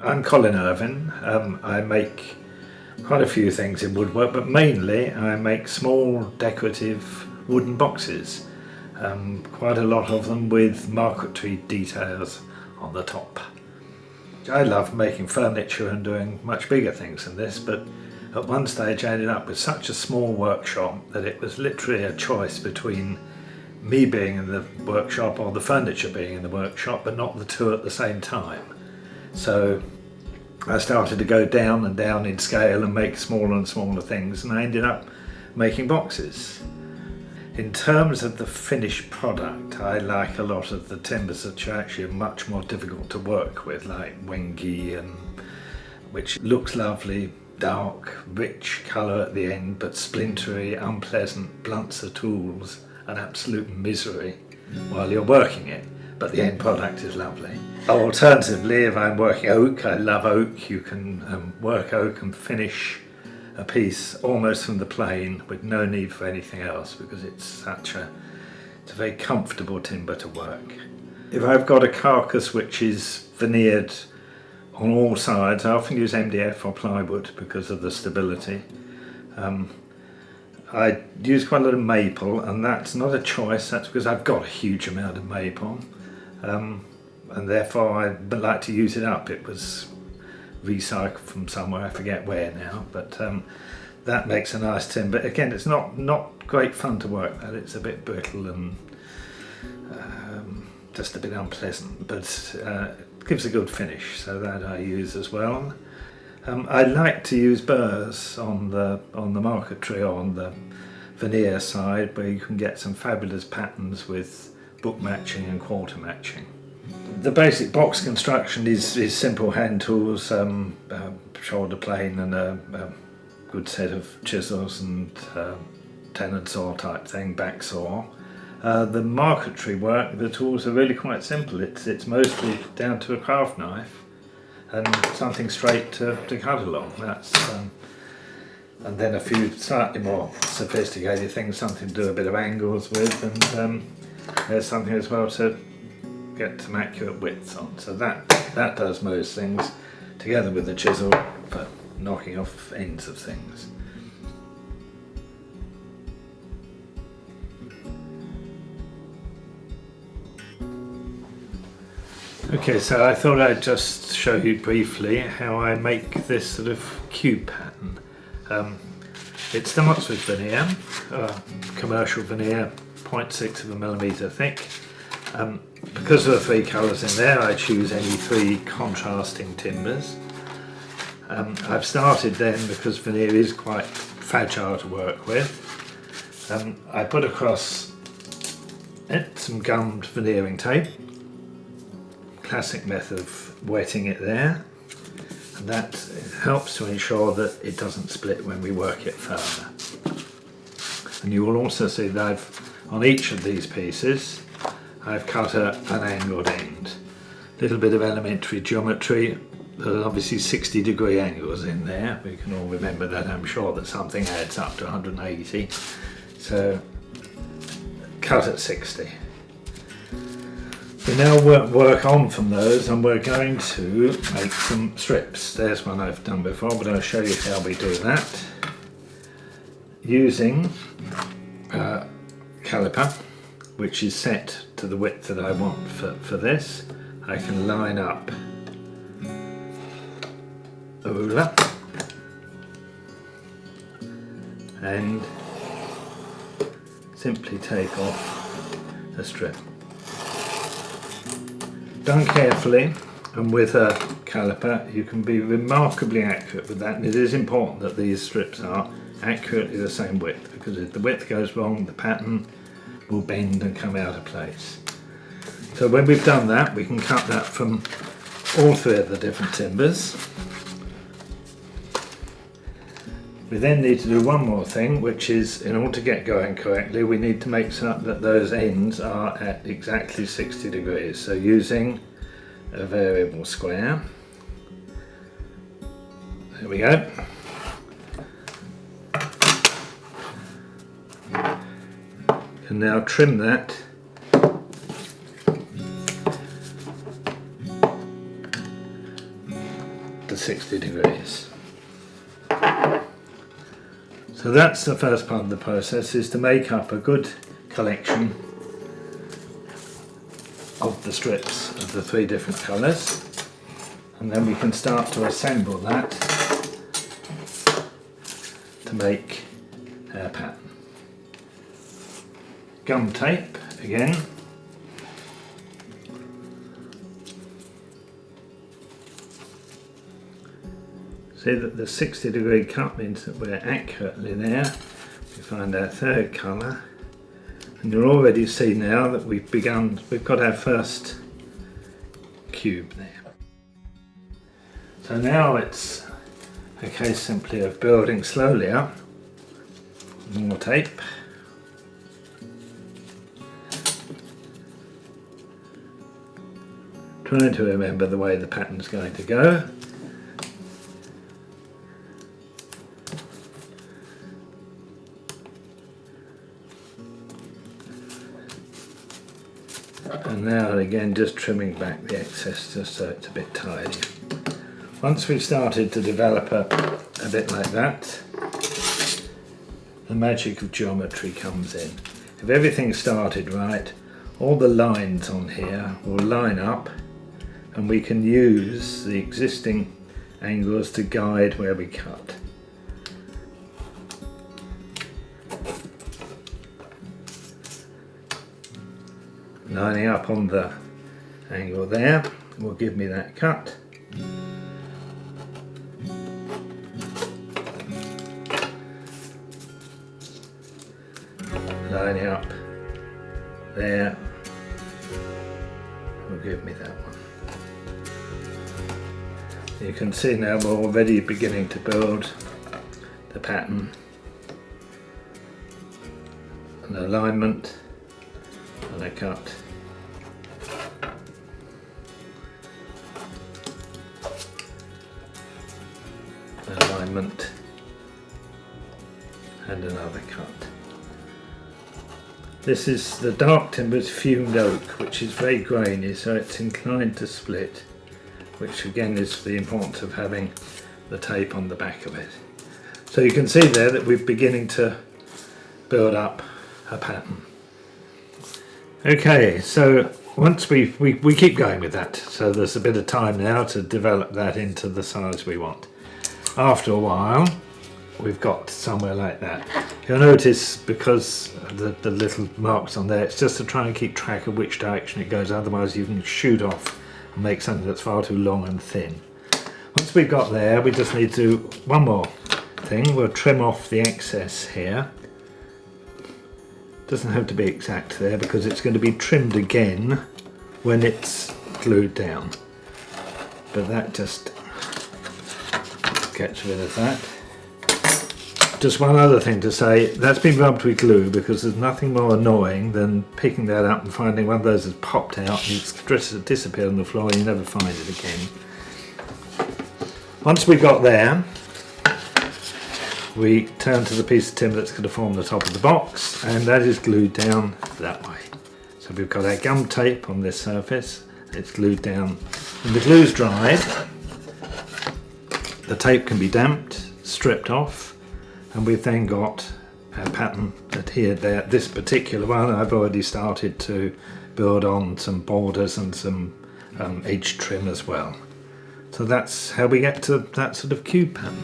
I'm Colin Irvin. I make quite a few things in woodwork, but mainly I make small decorative wooden boxes. Quite a lot of them with marquetry details on the top. I love making furniture and doing much bigger things than this, but at one stage I ended up with such a small workshop that it was literally a choice between me being in the workshop or the furniture being in the workshop, but not the two at the same time. So I started to go down and down in scale and make smaller and smaller things, and I ended up making boxes. In terms of the finished product, I like a lot of the timbers that are actually much more difficult to work with, like Wengi, which looks lovely, dark, rich colour at the end, but splintery, unpleasant, blunts the tools, an absolute misery while you're working it. But the end product is lovely. Alternatively, if I'm working oak, I love oak. You can work oak and finish a piece almost from the plane with no need for anything else, because it's a very comfortable timber to work. If I've got a carcass which is veneered on all sides, I often use MDF or plywood because of the stability. I use quite a lot of maple, and that's not a choice, that's because I've got a huge amount of maple. And therefore I like to use it up. It was recycled from somewhere, I forget where now, but that makes a nice timber. Again, it's not great fun to work at. It's a bit brittle and just a bit unpleasant, but it gives a good finish, so that I use as well. I like to use burrs on the marquetry or on the veneer side, where you can get some fabulous patterns with book matching and quarter matching. The basic box construction is simple hand tools, shoulder plane and a good set of chisels and tenon saw type thing, back saw. The marquetry work, the tools are really quite simple. It's mostly down to a craft knife and something straight to cut along. And then a few slightly more sophisticated things, something to do a bit of angles with, and there's something as well to get some accurate widths on. So that does most things, together with the chisel for knocking off ends of things. Okay, so I thought I'd just show you briefly how I make this sort of cube pattern. It starts with veneer, commercial veneer, 0.6 of a millimetre thick. Because of the three colours in there, I choose any three contrasting timbers. I've started then, because veneer is quite fragile to work with, I put across it some gummed veneering tape. Classic method of wetting it there, and that helps to ensure that it doesn't split when we work it further. And you will also see that on each of these pieces I've cut an angled end. A little bit of elementary geometry. There's obviously 60-degree angles in there. We can all remember that, I'm sure, that something adds up to 180. So cut at 60. We now work on from those, and we're going to make some strips. There's one I've done before, but I'll show you how we do that. Using a caliper, which is set to the width that I want for this, I can line up a ruler and simply take off a strip. Done carefully and with a caliper, you can be remarkably accurate with that, and it is important that these strips are accurately the same width, because if the width goes wrong, the pattern will bend and come out of place. So when we've done that, we can cut that from all three of the different timbers. We then need to do one more thing, which is, in order to get going correctly, we need to make certain that those ends are at exactly 60 degrees. So using a variable square, there we go. And now trim that to 60 degrees. So that's the first part of the process, is to make up a good collection of the strips of the 3 different colours, and then we can start to assemble that to make our pattern. Gum tape again. See that the 60-degree cut means that we're accurately there. We find our 3rd colour, and you'll already see now that we've got our first cube there. So now it's a case simply of building slowly up. More tape. Trying to remember the way the pattern's going to go. And now again just trimming back the excess just so it's a bit tidy. Once we've started to develop a bit like that, the magic of geometry comes in. If everything started right, all the lines on here will line up, and we can use the existing angles to guide where we cut. Lining up on the angle there will give me that cut. Lining up there will give me that one. You can see now we're already beginning to build the pattern, an alignment and a cut. Alignment and another cut. This is the dark timber's fumed oak, which is very grainy, so it's inclined to split, which again is the importance of having the tape on the back of it. So you can see there that we're beginning to build up a pattern. Okay, so once we keep going with that, so there's a bit of time now to develop that into the size we want. After a while, we've got somewhere like that. You'll notice, because the little marks on there, it's just to try and keep track of which direction it goes, otherwise you can shoot off and make something that's far too long and thin. Once we've got there, we just need to do one more thing. We'll trim off the excess here. Doesn't have to be exact there, because it's going to be trimmed again when it's glued down. But that just gets rid of that. Just one other thing to say, that's been rubbed with glue, because there's nothing more annoying than picking that up and finding one of those has popped out and it's just disappeared on the floor and you never find it again. Once we've got there, we turn to the piece of timber that's going to form the top of the box, and that is glued down that way. So we've got our gum tape on this surface, it's glued down. When the glue's dried, the tape can be damped, stripped off, and we've then got our pattern adhered there. This particular one I've already started to build on some borders and some edge trim as well. So that's how we get to that sort of cube pattern.